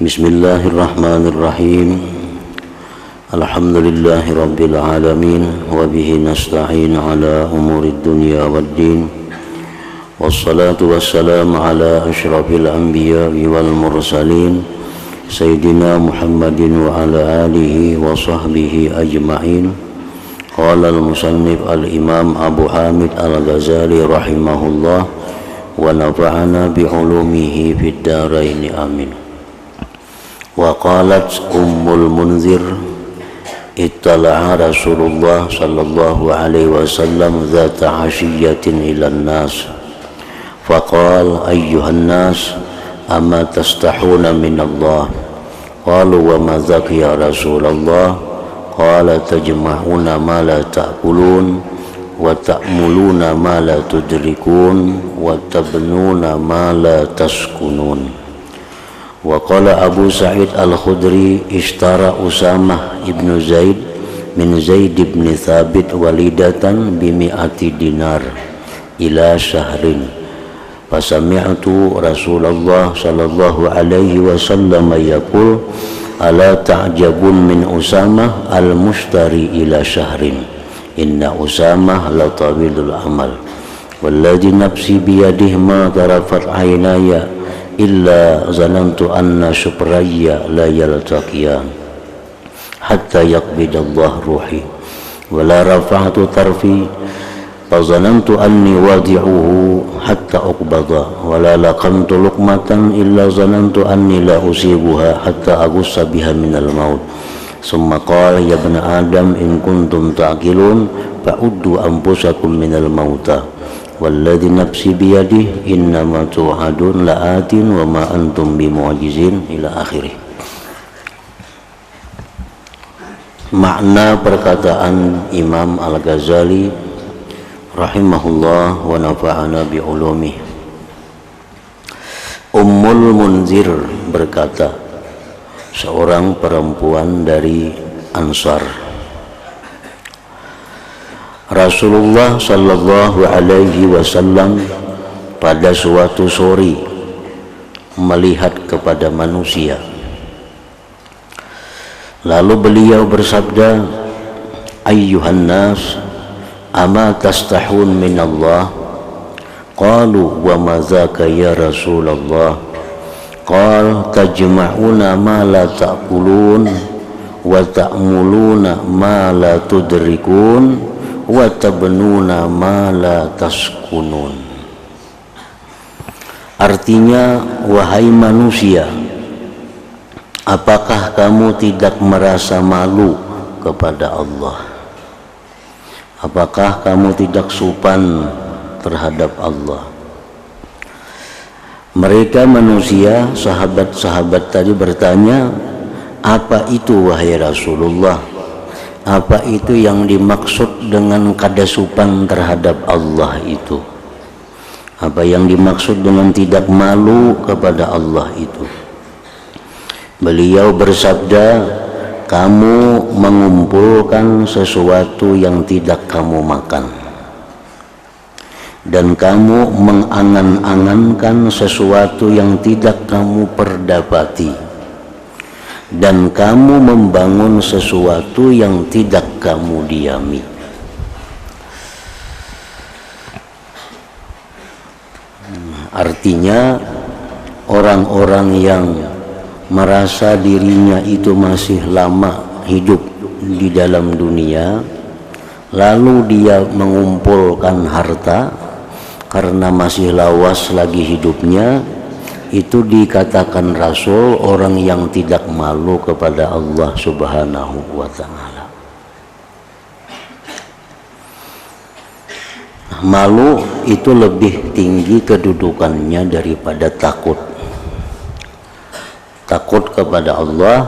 Bismillahirrahmanirrahim. Alhamdulillahi rabbil alamin. Wa bihi nasta'in ala umurid dunya waddin. Wassalatu wassalamu ala ashrafil anbiya'i wal mursalin Sayyidina Muhammadin wa ala alihi wa sahbihi ajma'in. Qala al-musannif al-imam Abu Hamid al-Ghazali rahimahullah wa nafa'ana bi'ulumihi fid dharain amin. Wa qalat Ummul Munzir ittala'a Rasulullah sallallahu alaihi wasallam dhata ashiyatin ilan nas faqala ayyuhan nas amma tastahuna min Allah qalu wa ma dhaka ya Rasulullah qala tajma'una ma la ta'kulun wa ta'muluna ma la tudrikun wa tabnuna ma la taskunun. Wa qala Abu Sa'id Al-Khudri ishtara Usamah ibn Zaid min Zaid ibn Thabit walidatan bimi'ati dinar ila syahrin fasami'tu Rasulullah sallallahu alaihi wasallam yaqul ala ta'jabun min Usamah al-mushtari ila syahrin inna Usamah la tawilul amal walladhi nafsi biyadihi ma tarafat aynaya illa zanantu anna syuprayya la yaltaqiyan hatta yaqbidallah ruhi wa la rafa'tu tarfi fa zanantu anni wadi'uhu hatta uqbada wa la laqamtu luqmatan illa zanantu anni la usibuha hatta agussa biha minal maut summa qala ya ibna adam in kuntum ta'qilun fa'uddu anfusakum minal mauta walladzi nafsi biyadihi innama tu'adun la'atin wa ma antum bimu'jizin ila akhirih. Makna perkataan Imam Al-Ghazali rahimahullah wa nafa'ana bi'ulumih. Ummul Munzir berkata, seorang perempuan dari Ansar, Rasulullah sallallahu alaihi wasallam pada suatu sore melihat kepada manusia. Lalu beliau bersabda, ayyuhan nas ama tastahun min Allah? Qalu wa ma dzaka ya Rasulullah? Qal tajma'una ma la ta'kulun wa ta'muluna ma la tudrikun wa tabnuna ma la taskunun. Artinya, wahai manusia, apakah kamu tidak merasa malu kepada Allah? Apakah kamu tidak sopan terhadap Allah? Mereka manusia, sahabat-sahabat tadi bertanya, apa itu wahai Rasulullah? Apa itu yang dimaksud dengan kadasupan terhadap Allah itu? Apa yang dimaksud dengan tidak malu kepada Allah itu? Beliau bersabda, kamu mengumpulkan sesuatu yang tidak kamu makan, dan kamu mengangan-angankan sesuatu yang tidak kamu perdapati, dan kamu membangun sesuatu yang tidak kamu diami. Artinya, orang-orang yang merasa dirinya itu masih lama hidup di dalam dunia, lalu dia mengumpulkan harta karena masih lawas lagi hidupnya, itu dikatakan Rasul orang yang tidak malu kepada Allah Subhanahu wa ta'ala. Malu itu lebih tinggi kedudukannya daripada takut. Takut kepada Allah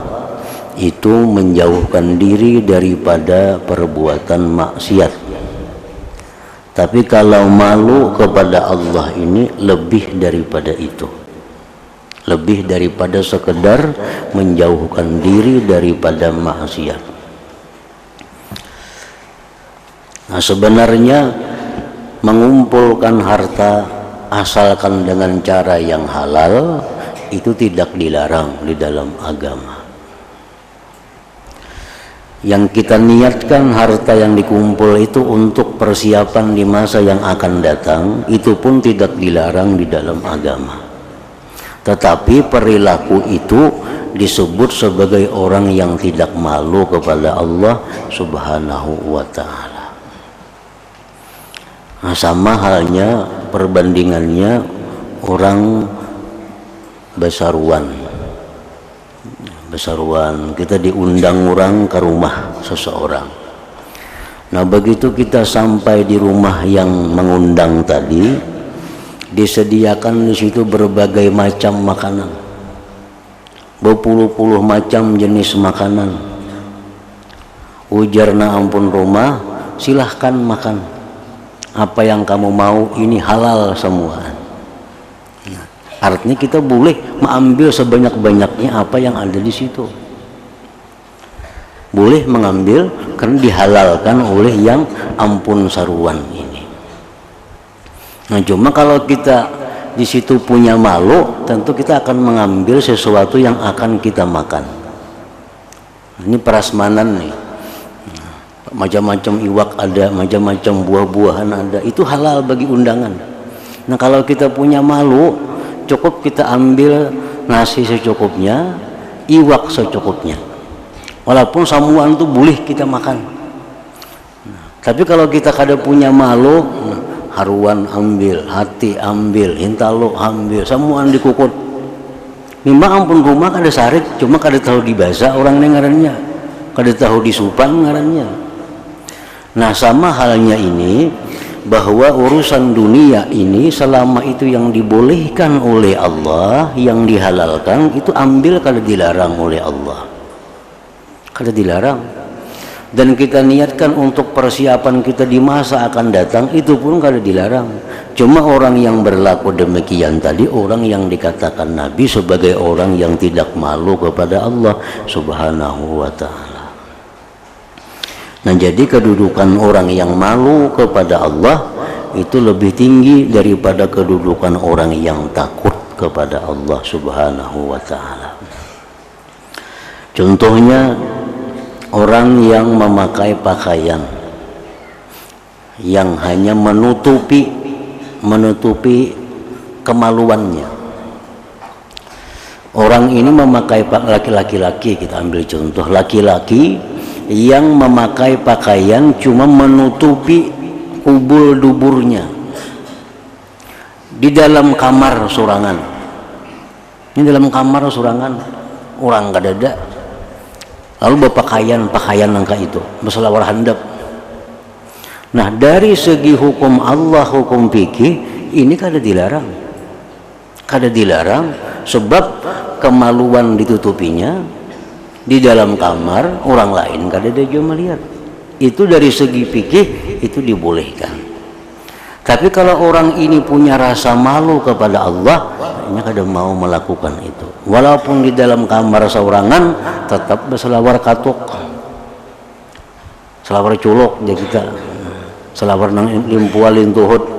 itu menjauhkan diri daripada perbuatan maksiat. Tapi kalau malu kepada Allah ini lebih daripada itu. Lebih daripada sekedar menjauhkan diri daripada maksiat. Nah, sebenarnya mengumpulkan harta asalkan dengan cara yang halal itu tidak dilarang di dalam agama. Yang kita niatkan harta yang dikumpul itu untuk persiapan di masa yang akan datang, itu pun tidak dilarang di dalam agama. Tetapi perilaku itu disebut sebagai orang yang tidak malu kepada Allah Subhanahu wa ta'ala. Nah, sama halnya perbandingannya orang besaruan, kita diundang orang ke rumah seseorang. Nah, begitu kita sampai di rumah yang mengundang tadi, disediakan di situ berbagai macam makanan, berpuluh-puluh macam jenis makanan. Ujarna ampun rumah, silahkan makan apa yang kamu mau, ini halal semua. Artinya kita boleh mengambil sebanyak-banyaknya apa yang ada di situ. Boleh mengambil karena dihalalkan oleh yang ampun saruan ini. Nah, cuma kalau kita di situ punya malu, tentu kita akan mengambil sesuatu yang akan kita makan. Ini prasmanan nih. Macam-macam iwak ada, macam-macam buah-buahan ada. Itu halal bagi undangan. Nah, kalau kita punya malu, cukup kita ambil nasi secukupnya, iwak secukupnya. Walaupun samuan itu boleh kita makan. Tapi kalau kita kada punya malu, haruan ambil, hati ambil, hintalo ambil, samuan dikukut. Memang ampun rumah kada sarik, cuma kada tahu dibasa orang ngarannya, kada tahu disupan ngarannya. Nah, sama halnya ini, bahwa urusan dunia ini selama itu yang dibolehkan oleh Allah, yang dihalalkan, itu ambil kada dilarang oleh Allah, kada dilarang. Dan kita niatkan untuk persiapan kita di masa akan datang, itu pun kada dilarang. Cuma orang yang berlaku demikian tadi, orang yang dikatakan Nabi sebagai orang yang tidak malu kepada Allah Subhanahu wa ta'ala. Nah, jadi kedudukan orang yang malu kepada Allah itu lebih tinggi daripada kedudukan orang yang takut kepada Allah Subhanahu wa ta'ala. Contohnya, orang yang memakai pakaian yang hanya menutupi kemaluannya. Orang ini memakai laki-laki, kita ambil contoh laki-laki yang memakai pakaian cuma menutupi ubul duburnya di dalam kamar sorangan. Ini dalam kamar sorangan, orang kadada, lalu berpakaian nangka itu berselawar handap. Nah, dari segi hukum Allah, hukum fikih, ini kada dilarang, sebab kemaluan ditutupinya di dalam kamar orang lain kada ada juga melihat. Itu dari segi fikih itu dibolehkan. Tapi kalau orang ini punya rasa malu kepada Allah, ini kada mau melakukan itu. Walaupun di dalam kamar seorangan tetap berselawar katuk, selawar culok ya kita, selawar nang limpualin tuhut.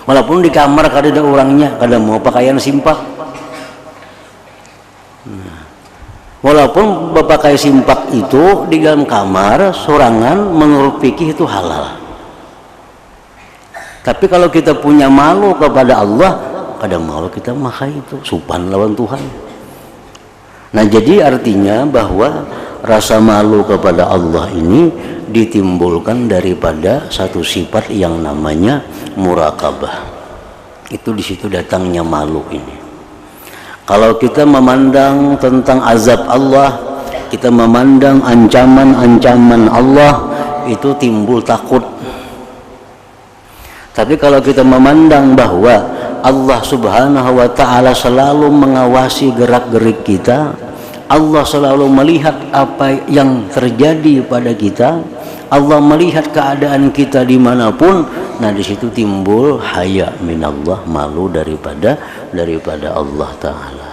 Walaupun di kamar kada ada orangnya, kada mau pakaian simpak. Walaupun berpakai simpak itu di dalam kamar sorangan, menurut fikih itu halal. Tapi kalau kita punya malu kepada Allah, kada mau kita makai itu, supan lawan Tuhan. Nah, jadi artinya bahwa rasa malu kepada Allah ini ditimbulkan daripada satu sifat yang namanya muraqabah. Itu di situ datangnya malu ini. Kalau kita memandang tentang azab Allah, kita memandang ancaman-ancaman Allah, itu timbul takut. Tapi kalau kita memandang bahwa Allah Subhanahu wa ta'ala selalu mengawasi gerak-gerik kita, Allah selalu melihat apa yang terjadi pada kita, Allah melihat keadaan kita dimanapun, nah di situ timbul haya minallah, malu daripada Allah Ta'ala.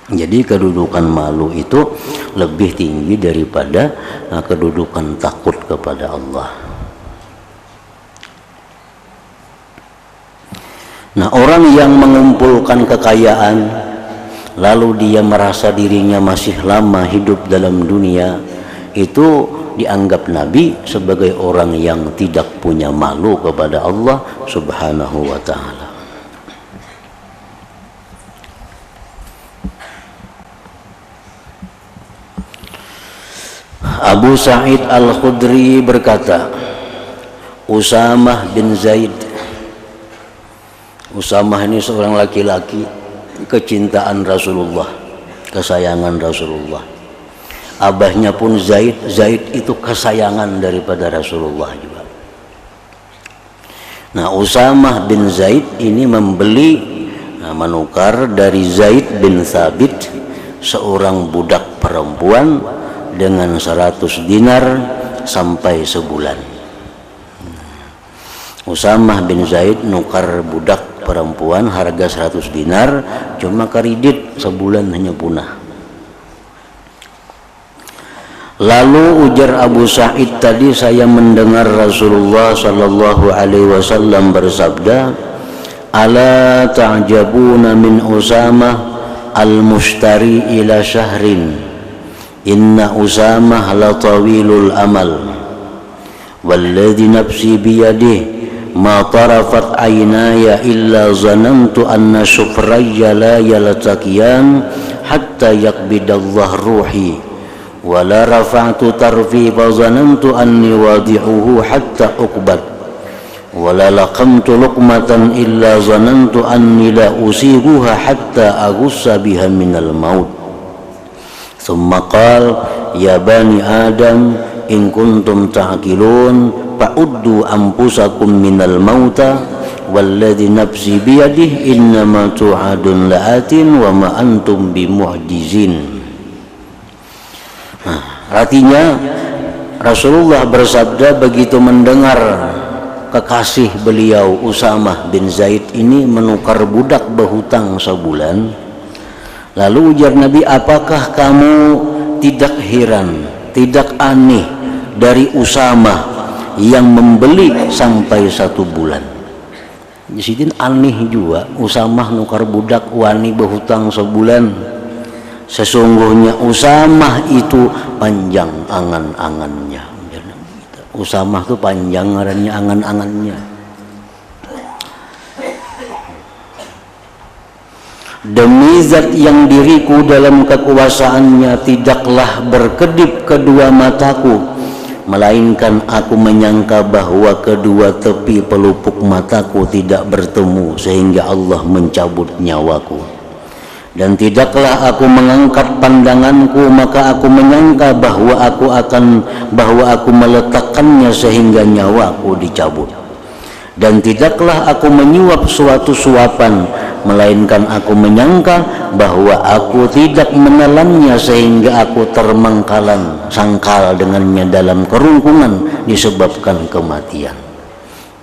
Jadi kedudukan malu itu lebih tinggi daripada kedudukan takut kepada Allah. Nah, orang yang mengumpulkan kekayaan lalu dia merasa dirinya masih lama hidup dalam dunia, itu dianggap Nabi sebagai orang yang tidak punya malu kepada Allah Subhanahu wa ta'ala. Abu Sa'id Al-Khudri berkata, Usamah bin Zaid. Usamah ini seorang laki-laki kecintaan Rasulullah, kesayangan Rasulullah. Abahnya pun Zaid. Zaid itu kesayangan daripada Rasulullah juga. Nah, Usamah bin Zaid ini menukar dari Zaid bin Thabit, seorang budak perempuan, dengan 100 dinar sampai sebulan. Usamah bin Zaid nukar budak perempuan harga 100 dinar, cuma kredit sebulan hanya punah. Lalu ujar Abu Sa'id tadi, saya mendengar Rasulullah sallallahu alaihi wasallam bersabda, ala ta'jabuna min Usamah al-mushtari ila syahrin, inna Usamah la tawilul amal, walladhi nafsi biyadih ma tarafat aynaya illa zanantu anna syufrayya la yaltaqiyan hatta yakbidallah ruhi, wala rafa'tu tarfi fa zanantu anni wadi'uhu hatta uqbad, wala laqamtu luqmatan illa zanantu anni la usiguha hatta agussa biha minal maut. Thumma qal ya bani adam in kuntum ta'qilun fa'uddu anfusakum minal mauta walladhi nafsi biyadih innama tu'adun la'atin wa ma antum bimu'jizin. Artinya Rasulullah bersabda begitu mendengar kekasih beliau Usamah bin Zaid ini menukar budak berhutang sebulan, lalu ujar Nabi, apakah kamu tidak heran, tidak aneh dari Usamah yang membeli sampai 1 bulan? Di sini aneh juga, Usamah nukar budak wani berhutang sebulan. Sesungguhnya Usamah itu panjang angan-angannya. Usamah itu panjang ngarannya angan-angannya. Demi zat yang diriku dalam kekuasaannya tidaklah berkedip kedua mataku, melainkan aku menyangka bahwa kedua tepi pelupuk mataku tidak bertemu sehingga Allah mencabut nyawaku. Dan tidaklah aku mengangkat pandanganku, maka aku menyangka bahwa aku meletakkannya sehingga nyawaku dicabut. Dan tidaklah aku menyuap suatu suapan, melainkan aku menyangka bahwa aku tidak menelannya sehingga aku sangkal dengannya dalam kerungkungan disebabkan kematian.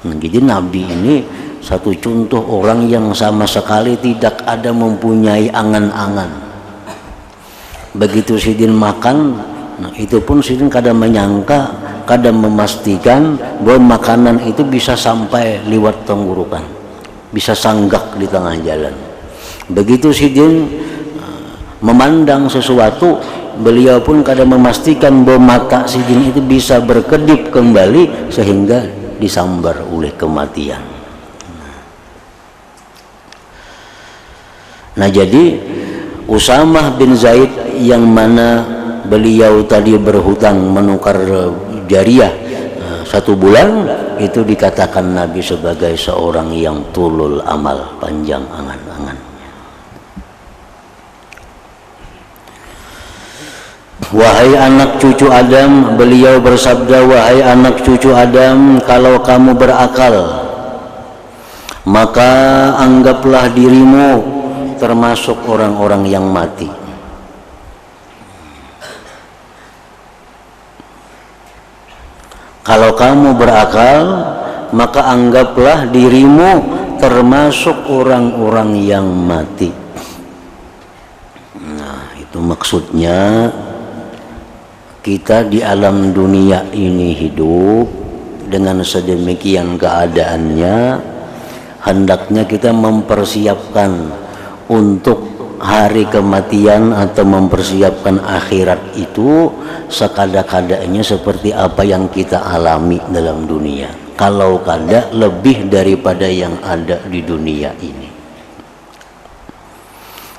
Jadi Nabi ini satu contoh orang yang sama sekali tidak ada mempunyai angan-angan. Begitu sidin makan, nah itu pun sidin kadang menyangka, kadang memastikan bahwa makanan itu bisa sampai liwat tenggorokan, bisa sanggak di tengah jalan. Begitu sidin memandang sesuatu, beliau pun kadang memastikan bahwa mata sidin itu bisa berkedip kembali sehingga disambar oleh kematian. Nah, jadi Usamah bin Zaid yang mana beliau tadi berhutang menukar jariah 1 bulan, itu dikatakan Nabi sebagai seorang yang tulul amal, panjang angan-angan. Wahai anak cucu Adam, beliau bersabda, wahai anak cucu Adam, kalau kamu berakal, maka anggaplah dirimu termasuk orang-orang yang mati. Kalau kamu berakal, maka anggaplah dirimu termasuk orang-orang yang mati. Nah, itu maksudnya kita di alam dunia ini hidup dengan sedemikian keadaannya hendaknya kita mempersiapkan untuk hari kematian atau mempersiapkan akhirat itu sekada-kadanya seperti apa yang kita alami dalam dunia, kalau kada lebih daripada yang ada di dunia ini.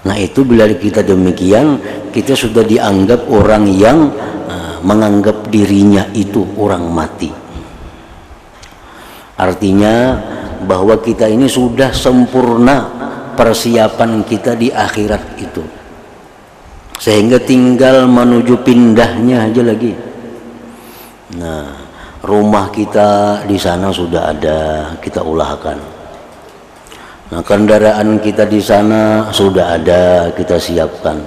Nah itu bila kita demikian, kita sudah dianggap orang yang menganggap dirinya itu orang mati. Artinya bahwa kita ini sudah sempurna persiapan kita di akhirat itu, sehingga tinggal menuju pindahnya aja lagi. Nah, rumah kita di sana sudah ada, kita ulahkan. Nah, kendaraan kita di sana sudah ada, kita siapkan.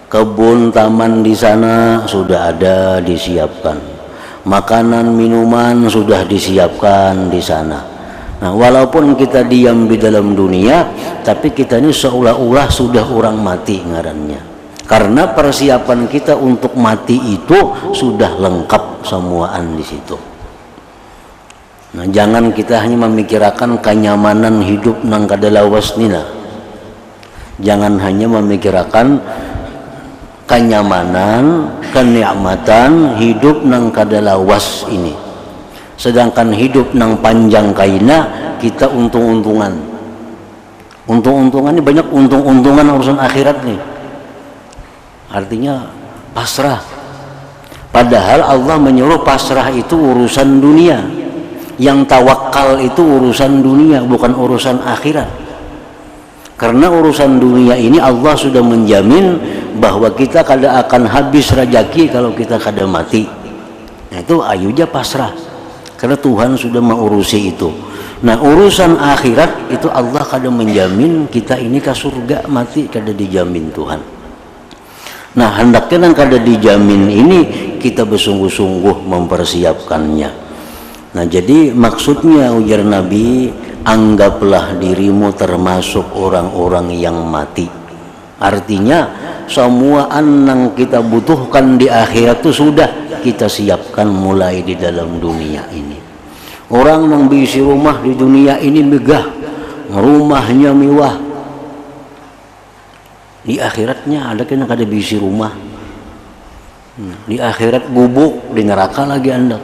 Kebun taman di sana sudah ada, disiapkan. Makanan minuman sudah disiapkan di sana. Nah, walaupun kita diam di dalam dunia, tapi kita ini seolah-olah sudah orang mati ngarannya. Karena persiapan kita untuk mati itu sudah lengkap semuaan di situ. Nah, jangan kita hanya memikirkan kenyamanan hidup nang kada lawas nina. Jangan hanya memikirkan kenyamanan, kenikmatan hidup nang kada lawas ini. Sedangkan hidup nang panjang kaina kita untung-untungan. Untung-untungan ini banyak untung-untungan urusan akhirat nih. Artinya pasrah. Padahal Allah menyuruh pasrah itu urusan dunia. Yang tawakal itu urusan dunia, bukan urusan akhirat. Karena urusan dunia ini Allah sudah menjamin bahwa kita kada akan habis rezeki kalau kita kada mati. Nah, itu ayuja pasrah. Karena Tuhan sudah mengurusi itu. Nah, urusan akhirat itu Allah kada menjamin kita ini ke surga mati, kada dijamin Tuhan. Nah, hendaknya yang kada dijamin ini kita bersungguh-sungguh mempersiapkannya. Nah, jadi maksudnya ujar Nabi, anggaplah dirimu termasuk orang-orang yang mati. Artinya semua yang kita butuhkan di akhirat itu sudah kita siapkan mulai di dalam dunia ini. Orang yang bisi rumah di dunia ini megah, rumahnya mewah. Di akhiratnya ada kena kada bisi rumah. Di akhirat gubuk, di neraka lagi anda.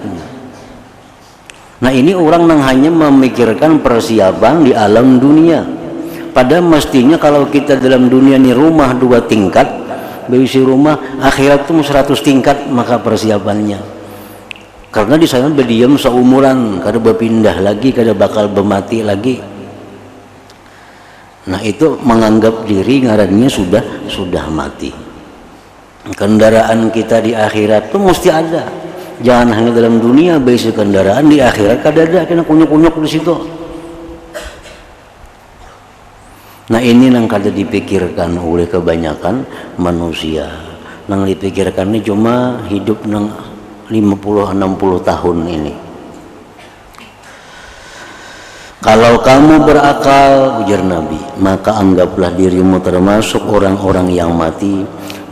Nah ini orang yang hanya memikirkan persiapan di alam dunia. Padahal mestinya kalau kita dalam dunia ini rumah 2 tingkat, berisi rumah, akhirat itu 100 tingkat maka persiapannya. Karena di sana berdiam seumuran, kada berpindah lagi, kada bakal bermati lagi. Nah itu menganggap diri ngarannya sudah mati. Kendaraan kita di akhirat itu mesti ada. Jangan hanya dalam dunia berisi kendaraan, di akhirat kada ada, kena kunyuk-kunyuk di situ. Nah ini yang kada dipikirkan oleh kebanyakan manusia. Yang dipikirkan ini cuma hidup nang 50-60 tahun ini. Kalau kamu berakal, ujar Nabi, maka anggaplah dirimu termasuk orang-orang yang mati.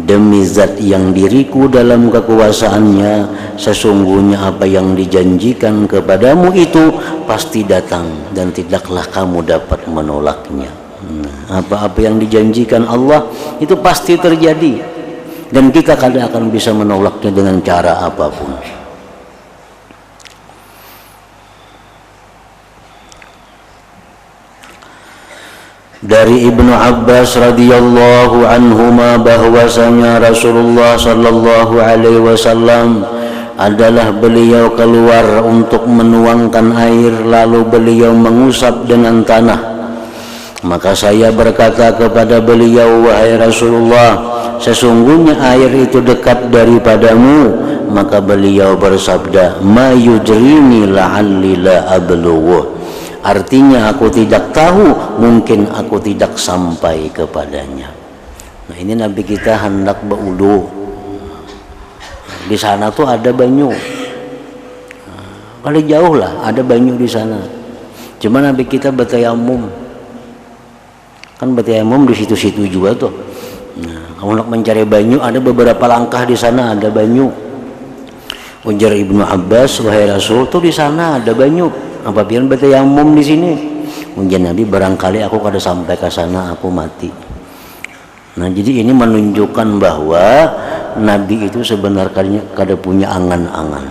Demi zat yang diriku dalam kekuasaannya, sesungguhnya apa yang dijanjikan kepadamu itu pasti datang dan tidaklah kamu dapat menolaknya. Apa-apa yang dijanjikan Allah itu pasti terjadi dan kita kadang akan bisa menolaknya dengan cara apapun. Dari Ibnu Abbas radhiyallahu anhuma bahwasanya Rasulullah sallallahu alaihi wasallam adalah beliau keluar untuk menuangkan air, lalu beliau mengusap dengan tanah. Maka saya berkata kepada beliau, wahai Rasulullah, sesungguhnya air itu dekat daripadamu. Maka beliau bersabda, ma yujrini la'alli la ablughu. Artinya aku tidak tahu, mungkin aku tidak sampai kepadanya. Nah ini Nabi kita hendak berwudu. Di sana tuh ada banyu. Paling jauh lah ada banyu di sana. Cuma Nabi kita bertayamum. Kan bertayamum di situ-situ juga tuh. Nah, kalau nak mencari banyu ada beberapa langkah di sana ada banyu. Ujar Ibnu Abbas, wahai Rasul, tuh di sana ada banyu. Apa pian bertayamum di sini? ujian Nabi barangkali aku kada sampai ke sana aku mati. Nah jadi ini menunjukkan bahwa Nabi itu sebenarnya kada punya angan-angan.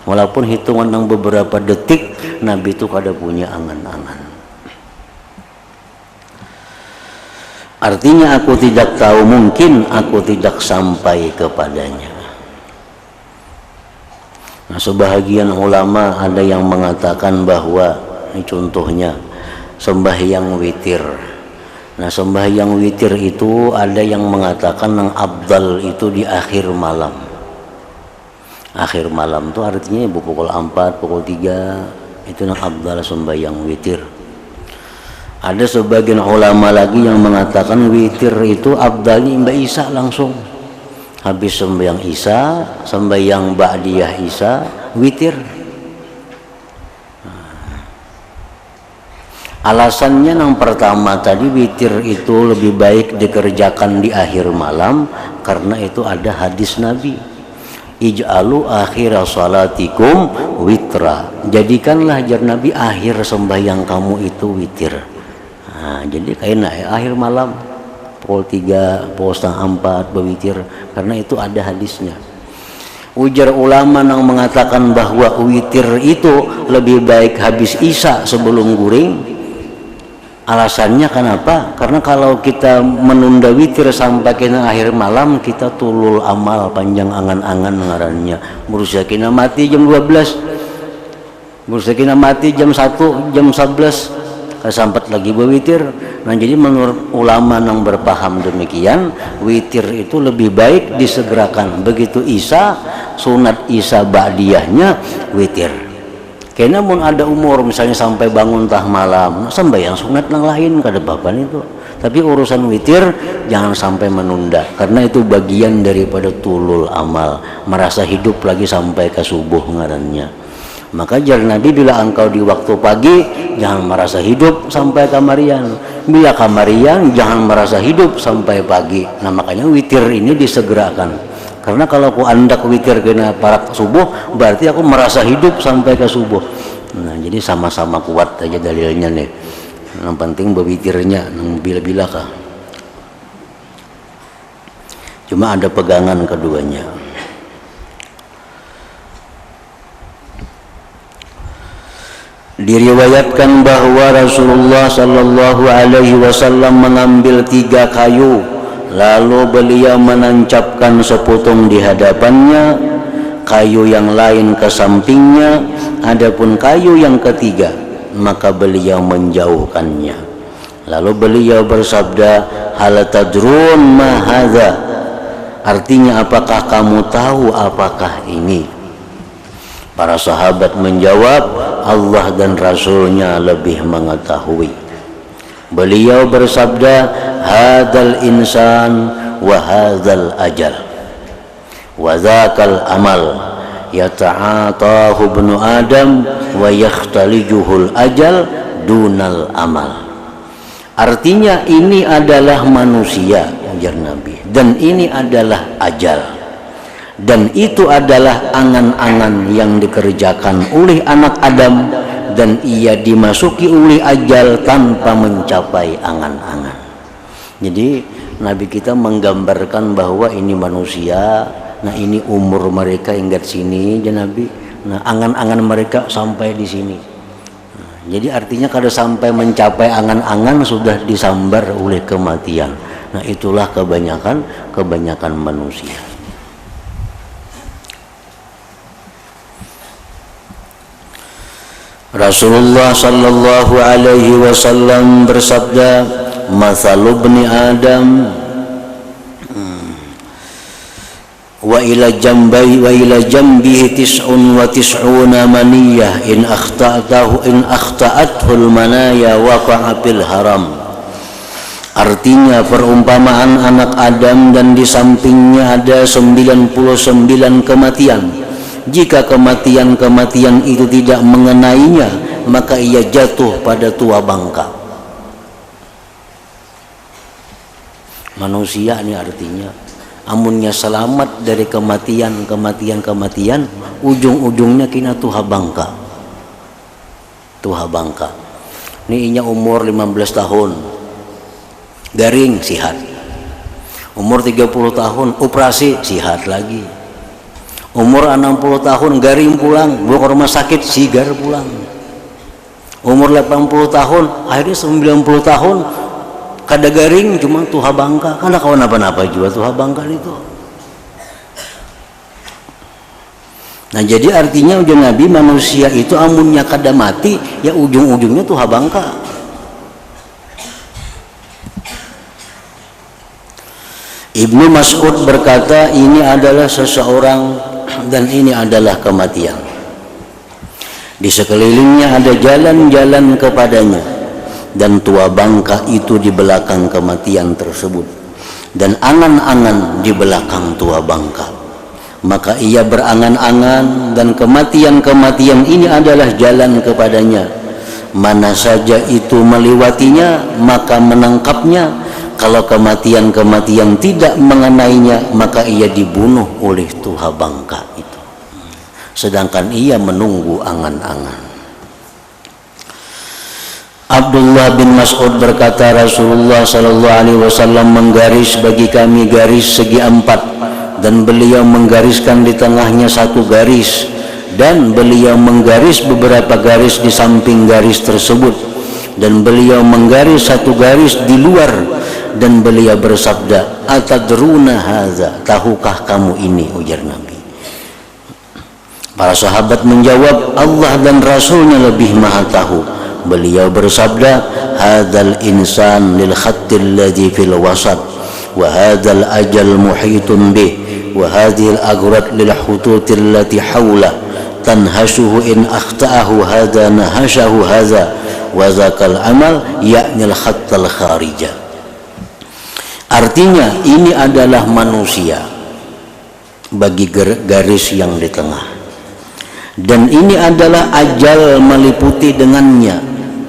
Walaupun hitungan yang beberapa detik, Nabi itu kada punya angan-angan. Artinya aku tidak tahu, mungkin aku tidak sampai kepadanya. Nah sebahagian ulama ada yang mengatakan bahwa ini contohnya sembahyang witir. Nah sembahyang witir itu ada yang mengatakan yang afdal itu di akhir malam. Akhir malam itu artinya pukul 4, pukul 3 itu yang afdal sembahyang witir. Ada sebagian ulama lagi yang mengatakan witir itu afdalnya Mbak Isya langsung. Habis sembahyang Isya, sembahyang ba'diyah Isya, witir. Alasannya yang pertama tadi witir itu lebih baik dikerjakan di akhir malam karena itu ada hadis Nabi. Ij'alu akhir salatikum witra. Jadikanlah jar Nabi akhir sembahyang kamu itu witir. Nah, jadi kayak akhir malam pukul 3, pukul 3:30 berwitir karena itu ada hadisnya. Ujar ulama yang mengatakan bahwa witir itu lebih baik habis Isya sebelum guring. Alasannya kenapa? Karena kalau kita menunda witir sampai ke akhir malam kita tulul amal panjang angan-angan ngarannya. Burusakina mati jam 12. Burusakina mati jam 1, jam 11. Kesampat lagi berwitir. Nah jadi menurut ulama yang berpaham demikian, witir itu lebih baik disegerakan. Begitu Isya, sunat Isya ba'diyahnya witir. Karena mun ada umur misalnya sampai bangun tah malam, sembahyang sunat yang lain kada apa-apa itu. Tapi urusan witir jangan sampai menunda karena itu bagian daripada tulul amal, merasa hidup lagi sampai ke subuh ngarannya. Maka jar Nabi bila engkau di waktu pagi jangan merasa hidup sampai kamarian, bila kamarian jangan merasa hidup sampai pagi. Nah makanya witir ini disegerakan karena kalau aku andak witir kena parak subuh berarti aku merasa hidup sampai ke subuh. Nah jadi sama-sama kuat aja dalilnya nih. Yang penting berwitirnya bila-bila kah. Cuma ada pegangan keduanya. Diriwayatkan bahwa Rasulullah Sallallahu Alaihi Wasallam mengambil 3 kayu, lalu beliau menancapkan sepotong di hadapannya, kayu yang lain ke sampingnya, adapun kayu yang ketiga maka beliau menjauhkannya. Lalu beliau bersabda, hal tadrun ma hadza? Artinya apakah kamu tahu apakah ini? Para sahabat menjawab, Allah dan Rasulnya lebih mengetahui. Beliau bersabda, hadzal insan wa hadzal ajal wa dzakal amal yata'atahu ibnu adam wa yakhtalijuhul ajal dunal amal. Artinya ini adalah manusia, ujar Nabi, dan ini adalah ajal. Dan itu adalah angan-angan yang dikerjakan oleh anak Adam dan ia dimasuki oleh ajal tanpa mencapai angan-angan. Jadi Nabi kita menggambarkan bahwa ini manusia, nah ini umur mereka hingga sini ya Nabi, nah angan-angan mereka sampai di sini. Nah, jadi artinya kalau sampai mencapai angan-angan sudah disambar oleh kematian. Nah itulah kebanyakan manusia. Rasulullah Sallallahu Alaihi Wasallam bersabda, "Mathalu bni Adam wa ila jambihi tis'un wa tis'una maniyah in akhta'athul manaya waqa'a fil haram." Artinya perumpamaan anak Adam dan di sampingnya ada 99 kematian. Jika kematian-kematian itu tidak mengenainya, maka ia jatuh pada tua bangka. Manusia ini artinya amunnya selamat dari kematian, ujung-ujungnya kena tuha bangka. Ini umur 15 tahun, garing, sihat. Umur 30 tahun, operasi, sihat lagi. Umur 60 tahun, garing pulang, bawa ke rumah sakit, sigar pulang. Umur 80 tahun, akhirnya 90 tahun, kada garing, cuma tuha bangka. Karena kawan apa-apa juga tuha bangka itu. Nah jadi artinya ujar Nabi, manusia itu amunnya kada mati, ya ujung-ujungnya tuha bangka. Ibnu Mas'ud berkata, ini adalah seseorang dan ini adalah kematian. Di sekelilingnya ada jalan-jalan kepadanya, dan tua bangka itu di belakang kematian tersebut, dan angan-angan di belakang tua bangka. Maka ia berangan-angan, dan kematian-kematian ini adalah jalan kepadanya. Mana saja itu melewatinya, maka menangkapnya. Kalau kematian-kematian tidak mengenainya, maka ia dibunuh oleh tuha bangka itu. Sedangkan ia menunggu angan-angan. Abdullah bin Mas'ud berkata, Rasulullah sallallahu alaihi wasallam menggaris bagi kami garis segi 4, dan beliau menggariskan di tengahnya satu garis, dan beliau menggaris beberapa garis di samping garis tersebut, dan beliau menggaris satu garis di luar, dan beliau bersabda, atadruna hadza, tahukah kamu ini, ujar Nabi. Para sahabat menjawab, Allah dan Rasulnya lebih maha tahu. Beliau bersabda, hadzal insan lil khattil ladzi fil wasat, wa hadzal ajal muhitun bih, wa hadhil agrat lil hututil lati hawla, tanhashuhu in akhta'ahu hadza nahashahu hadza, wa zakal amal ya'nil khattal kharija. Artinya ini adalah manusia bagi garis yang di tengah, dan ini adalah ajal meliputi dengannya,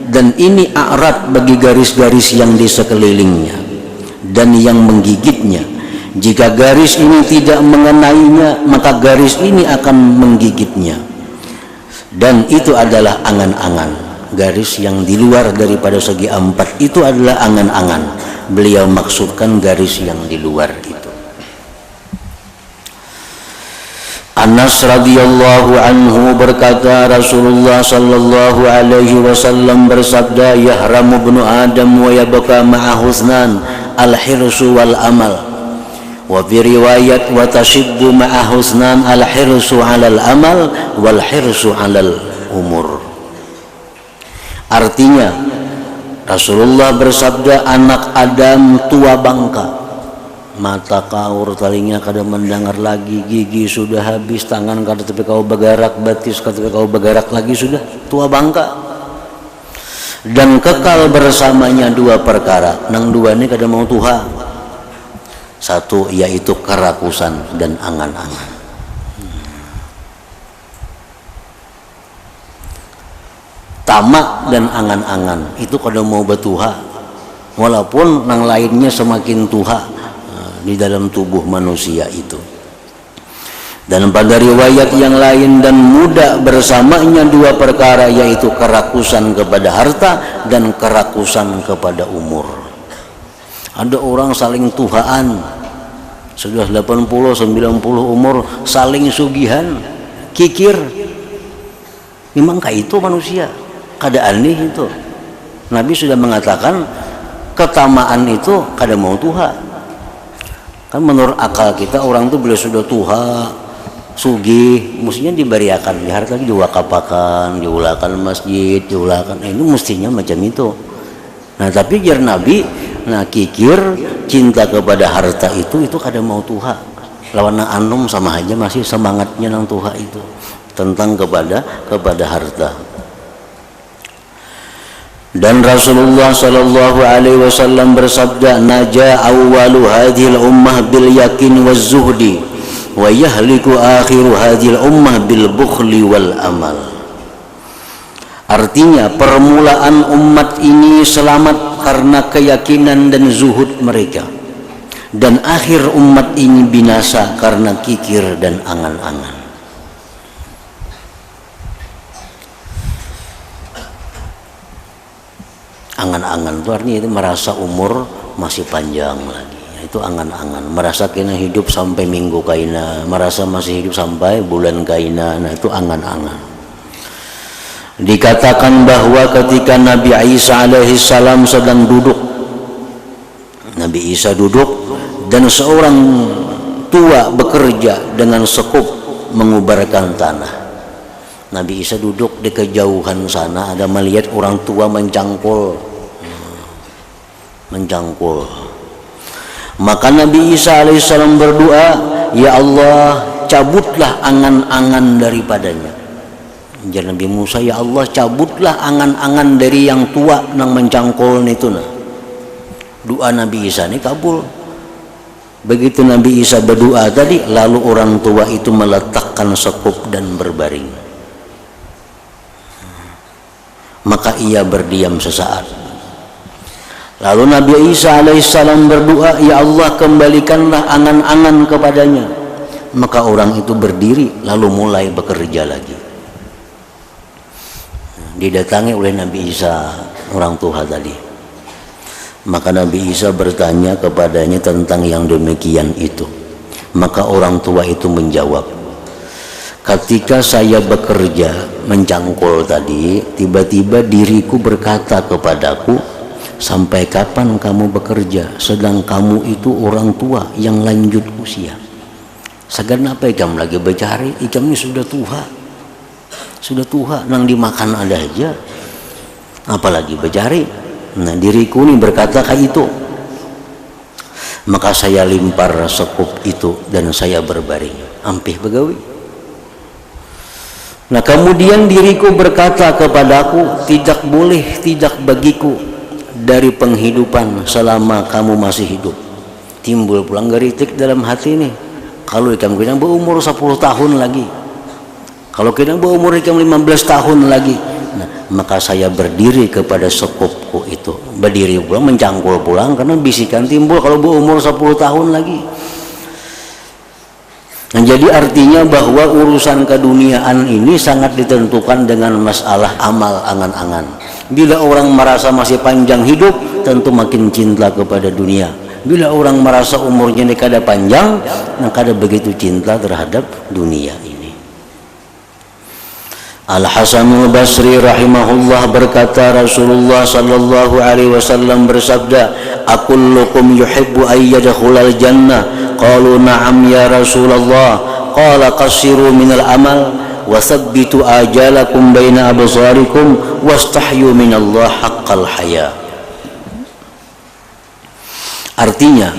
dan ini a'rad bagi garis-garis yang di sekelilingnya dan yang menggigitnya. Jika garis ini tidak mengenainya, maka garis ini akan menggigitnya. Dan itu adalah angan-angan. Garis yang di luar daripada segi 4 itu adalah angan-angan. Beliau maksudkan garis yang di luar itu. Anas radhiyallahu anhu berkata, Rasulullah sallallahu alaihi wasallam bersabda, yahramu ibnu Adam wa yabqa ma'ahu ithnan, al-hirsu wal amal. Wa fi riwayat wa tashibbu ma'ahu ithnan, al-hirsu 'alal amal wal hirsu 'alal umur. Artinya Rasulullah bersabda, anak Adam tua bangka, mata kaur, telinga kada mendengar lagi, gigi sudah habis, tangan kada tapi kau bergerak, batis kada tapi kau bergerak lagi, sudah tua bangka. Dan kekal bersamanya dua perkara, nang dua ini kada mau tuha. Satu yaitu kerakusan dan angan-angan. Tamak dan angan-angan itu kada mau batuha, walaupun nang lainnya semakin tuha di dalam tubuh manusia itu. Dan pada riwayat yang lain, dan muda bersamanya dua perkara, yaitu kerakusan kepada harta dan kerakusan kepada umur. Ada orang saling tuhaan, sudah 80-90 umur, saling sugihan, kikir. Memang kayak itu manusia, kada aneh itu. Nabi sudah mengatakan ketamaan itu kada mau tuha. Kan menurut akal kita, orang itu bila sudah tuha, sugih, mestinya diberiakan, harta diwakapakan, diulakan masjid, diulakan, itu mestinya macam itu. Nah tapi jar Nabi, nah kikir, cinta kepada harta itu kada mau tuha. Lawan anum sama aja, masih semangatnya nang tuha itu tentang kepada harta. Dan Rasulullah sallallahu alaihi wasallam bersabda, naja awwalu hadhil ummah bil yakin waz zuhdi, wa yahliku akhiru hadhil ummah bil bukhli wal amal. Artinya permulaan umat ini selamat karena keyakinan dan zuhud mereka, dan akhir umat ini binasa karena kikir dan angan-angan. Angan-angan itu artinya itu merasa umur masih panjang lagi. Itu angan-angan, merasa kena hidup sampai minggu kaina, merasa masih hidup sampai bulan kaina. Nah itu angan-angan. Dikatakan bahwa ketika Nabi Isa alaihissalam sedang duduk, Nabi Isa duduk dan seorang tua bekerja dengan sekup mengubarkan tanah. Nabi Isa duduk di kejauhan sana, ada melihat orang tua mencangkul. Maka Nabi Isa alaihissalam berdoa, ya Allah, cabutlah angan-angan daripadanya. Jadi Nabi Musa, ya Allah, cabutlah angan-angan dari yang tua nang mencangkul itu nah. Doa Nabi Isa ini kabul. Begitu Nabi Isa berdoa tadi, lalu orang tua itu meletakkan sekup dan berbaring. Maka ia berdiam sesaat. Lalu Nabi Isa alaihissalam berdoa, ya Allah, kembalikanlah angan-angan kepadanya. Maka orang itu berdiri lalu mulai bekerja lagi. Didatangi oleh Nabi Isa, orang tua tadi. Maka Nabi Isa bertanya kepadanya tentang yang demikian itu. Maka orang tua itu menjawab, ketika saya bekerja mencangkul tadi, tiba-tiba diriku berkata kepadaku, sampai kapan kamu bekerja sedang kamu itu orang tua yang lanjut usia? Segan apa ikam lagi bercari? Ikam ini sudah tua, nang dimakan ada aja, apalagi bercari. Nah diriku ini berkata kayak itu. Maka saya limpar sekup itu dan saya berbaring ampih begawi. Nah kemudian diriku berkata kepadaku, tidak boleh tidak bagiku dari penghidupan selama kamu masih hidup. Timbul pulang geritik dalam hati ini, kalau ikam kena berumur 10 tahun lagi, kalau kena berumur ikam 15 tahun lagi. Nah, maka saya berdiri kepada sekupku itu, berdiri pulang, mencangkul pulang, karena bisikan timbul kalau berumur 10 tahun lagi. Nah, jadi artinya bahwa urusan keduniaan ini sangat ditentukan dengan masalah amal angan-angan. Bila orang merasa masih panjang hidup, tentu makin cinta kepada dunia. Bila orang merasa umurnya ini kada panjang, nah kada begitu cinta terhadap dunia ini. Al-Hasanul Basri rahimahullah berkata, Rasulullah sallallahu alaihi wasallam bersabda, "Akullukum yuhibbu ay yadkhulal jannah?" Qalu na'am ya Rasulullah. Qala qassiru minal amal wa thabbitu ajalakum baina absarikum wastahyu minallah haqqal haya. Artinya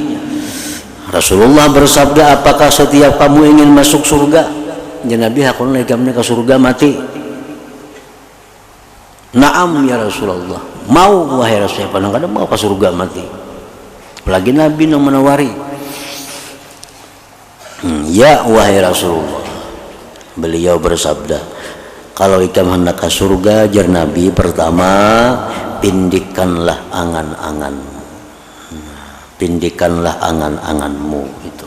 Rasulullah bersabda, apakah setiap kamu ingin masuk surga? Ya Nabi, hakun legamnya ke surga mati. Naam ya Rasulullah, mau wahai Rasulullah, kadang-kadang mau ke surga mati. Apalagi Nabi yang menawari. Ya wahai Rasulullah, beliau bersabda, kalau ikam hendak ke surga, jar Nabi, pertama pindikkanlah angan-anganmu, pindikkanlah angan-anganmu itu,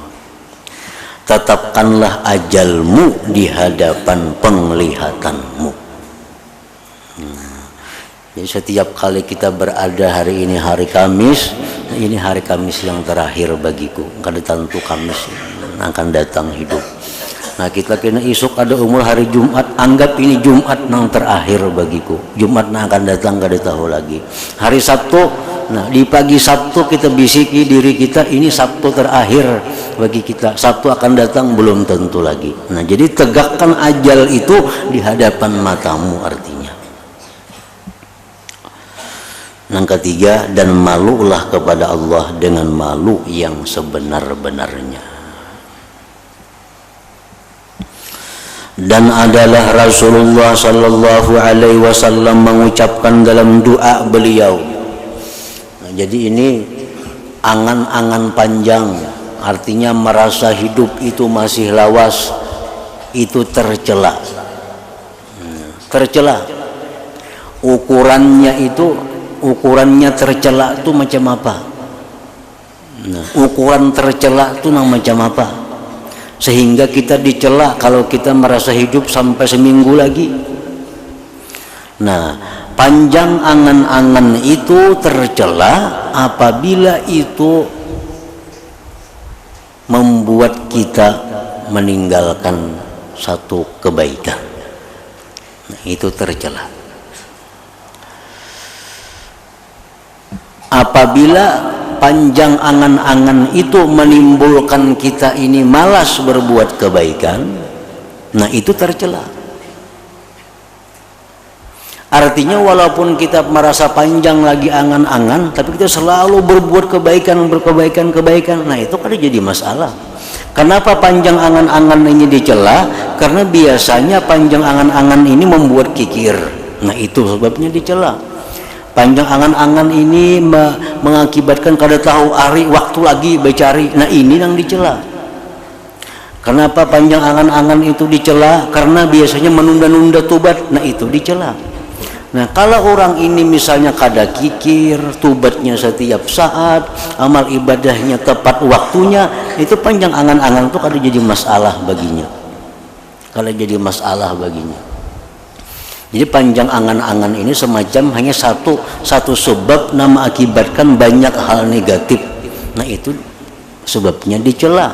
tetapkanlah ajalmu di hadapan penglihatanmu. Jadi setiap kali kita berada, hari ini hari Kamis, ini hari Kamis yang terakhir bagiku, kada tentu Kamis akan datang hidup. Nah kita kena isuk ada umur hari Jumat, anggap ini Jumat yang terakhir bagiku. Jumat yang akan datang kada tahu lagi. Hari Sabtu, nah di pagi Sabtu kita bisiki diri kita, ini Sabtu terakhir bagi kita. Sabtu akan datang belum tentu lagi. Nah jadi tegakkan ajal itu di hadapan matamu artinya. Yang ketiga, dan malulah kepada Allah dengan malu yang sebenar-benarnya. Dan adalah Rasulullah sallallahu alaihi wasallam mengucapkan dalam doa beliau. Nah, jadi ini angan-angan panjang, artinya merasa hidup itu masih lawas, itu tercela. Tercela. Ukurannya tercela itu macam apa? Nah, ukuran tercela itu macam apa? Sehingga kita dicela kalau kita merasa hidup sampai seminggu lagi. Nah, Panjang angan-angan itu tercela apabila itu membuat kita meninggalkan satu kebaikan. Nah, itu tercela. Apabila panjang angan-angan itu menimbulkan kita ini malas berbuat kebaikan, nah itu tercela. Artinya walaupun kita merasa panjang lagi angan-angan, tapi kita selalu berbuat kebaikan. Nah itu kan jadi masalah. Kenapa panjang angan-angan ini dicela? Karena biasanya panjang angan-angan ini membuat kikir. Nah itu sebabnya dicela. Panjang angan-angan ini mengakibatkan kada tahu hari waktu lagi bercari. Nah ini yang dicela. Kenapa panjang angan-angan itu dicela? Karena biasanya menunda-nunda tobat. Nah itu dicela. Nah kalau orang ini misalnya kada kikir, tobatnya setiap saat, amal ibadahnya tepat waktunya, itu panjang angan-angan itu kada jadi masalah baginya. Kada jadi masalah baginya. Jadi panjang angan-angan ini semacam hanya satu sebab nama akibatkan banyak hal negatif. Nah itu sebabnya dicela.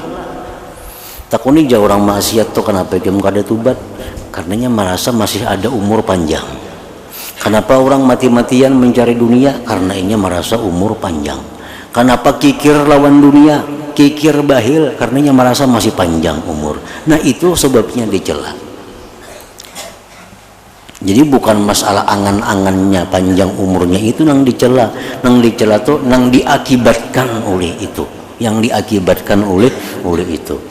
Takuni jauh orang maksiat tuh kenapa dia kada tobat? Karenanya merasa masih ada umur panjang. Kenapa orang mati-matian mencari dunia? Karena ini merasa umur panjang. Kenapa kikir lawan dunia? Kikir bahil, karenanya merasa masih panjang umur. Nah itu sebabnya dicela. Jadi bukan masalah angan-angannya panjang umurnya itu nang dicela. Nang dicela tuh nang diakibatkan oleh itu. Yang diakibatkan oleh itu.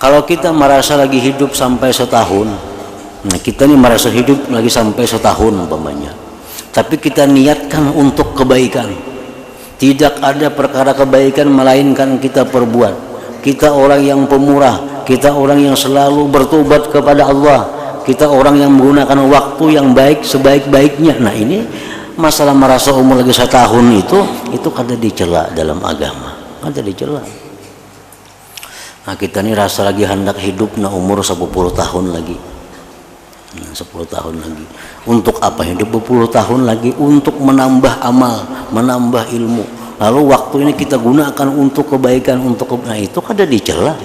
Kalau kita merasa lagi hidup sampai setahun, nah kita ini merasa hidup lagi sampai setahun umpamanya, tapi kita niatkan untuk kebaikan, tidak ada perkara kebaikan melainkan kita perbuat. Kita orang yang pemurah, kita orang yang selalu bertobat kepada Allah, kita orang yang menggunakan waktu yang baik sebaik-baiknya. Nah ini masalah merasa umur lagi setahun itu kada dicela dalam agama, kada dicela. Nah kita ini rasa lagi hendak hidup na umur 10 tahun lagi. 10 tahun lagi. Untuk apa hidup 10 tahun lagi? Untuk menambah amal, menambah ilmu. Lalu waktu ini kita gunakan untuk kebaikan, nah itu kada dicela.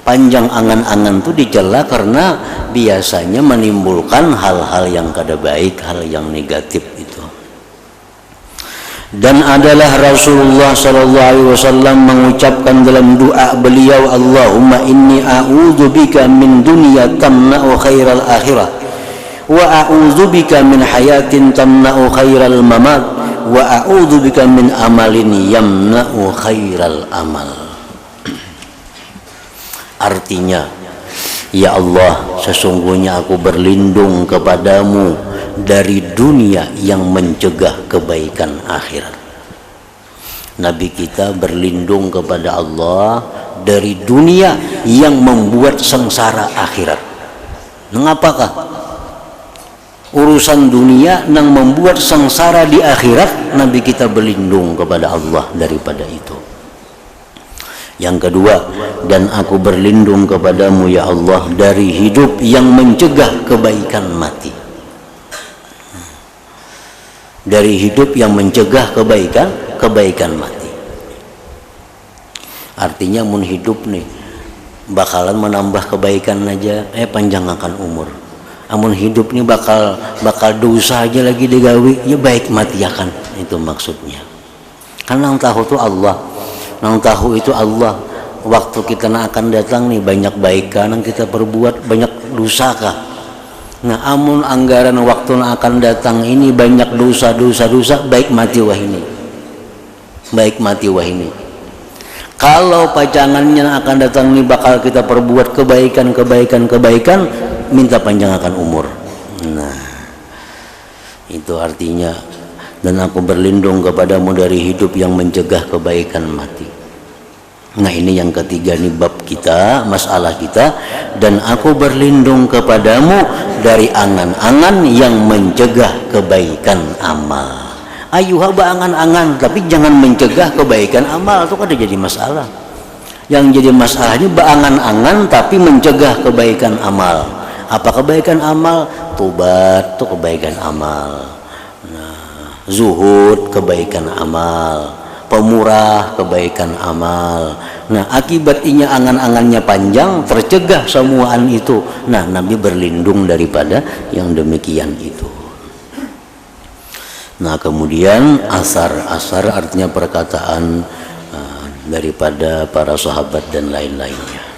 Panjang angan-angan itu dicela karena biasanya menimbulkan hal-hal yang kada baik, hal yang negatif itu. Dan adalah Rasulullah SAW mengucapkan dalam doa beliau, Allahumma inni a'udzubika min dunya tamna'u khairal akhirah wa a'udzubika min hayatin tamna'u khairal mamat wa a'udzubika min amalin yamna'u khairal amal. Artinya, ya Allah, sesungguhnya aku berlindung kepadamu dari dunia yang mencegah kebaikan akhirat. Nabi kita berlindung kepada Allah dari dunia yang membuat sengsara akhirat. Mengapakah? Urusan dunia yang membuat sengsara di akhirat, Nabi kita berlindung kepada Allah daripada itu. Yang kedua, dan aku berlindung kepadamu ya Allah dari hidup yang mencegah kebaikan mati. Dari hidup yang mencegah kebaikan mati. Artinya mun hidup nih bakalan menambah kebaikan aja, panjangkan umur. Amun hidup nih bakal dosa aja lagi digawi, ya baik mati akan. Itu maksudnya. Karena yang tahu tuh Allah. Nang tahu itu Allah. Waktu kita akan datang nih banyak baikan yang kita perbuat, banyak dosa kah? Nah amun anggaran waktu akan datang ini banyak dosa, baik mati wah ini. Baik mati wah ini. Kalau pajangannya akan datang ini bakal kita perbuat kebaikan, minta panjangkan umur. Nah itu artinya, dan aku berlindung kepadamu dari hidup yang mencegah kebaikan mati. Nah ini yang ketiga nih bab kita, masalah kita. Dan aku berlindung kepadamu dari angan-angan yang mencegah kebaikan amal. Ayo haba angan-angan, tapi jangan mencegah kebaikan amal. Itu kan jadi masalah. Yang jadi masalahnya beangan-angan tapi mencegah kebaikan amal. Apa kebaikan amal? Tobat itu kebaikan amal. Nah, zuhud kebaikan amal, pemurah kebaikan amal. Nah, akibatnya angan-angannya panjang, tercegah semuaan itu. Nah, Nabi berlindung daripada yang demikian itu. Nah, kemudian asar artinya perkataan daripada para sahabat dan lain-lainnya.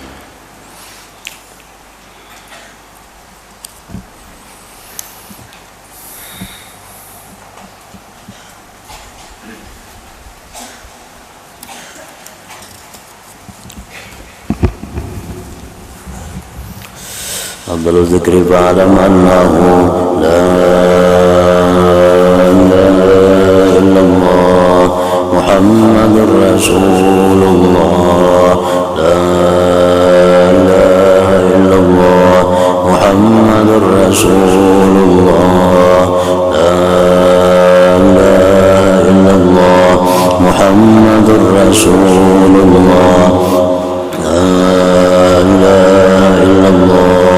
Abdul Zikri fa'alam annahu la ilaha illallah Muhammadur Rasulullah la ilaha illallah Muhammadur Rasulullah la ilaha illallah Muhammadur Rasulullah la ilaha illallah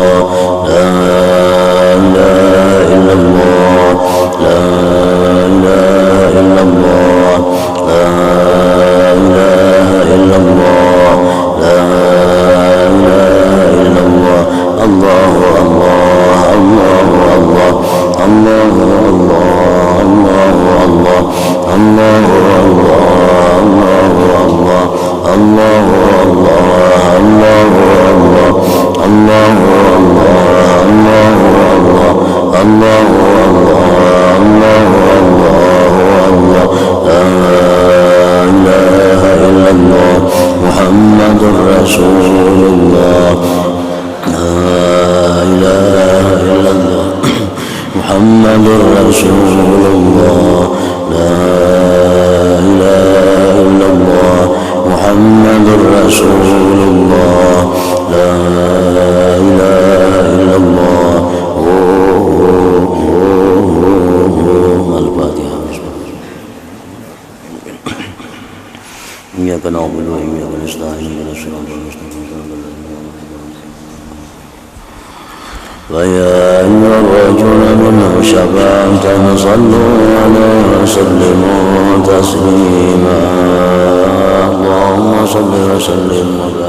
فيا أيها الرجل منه شفاعة صلوا عليه وسلموا تسليما اللهم صل وسلم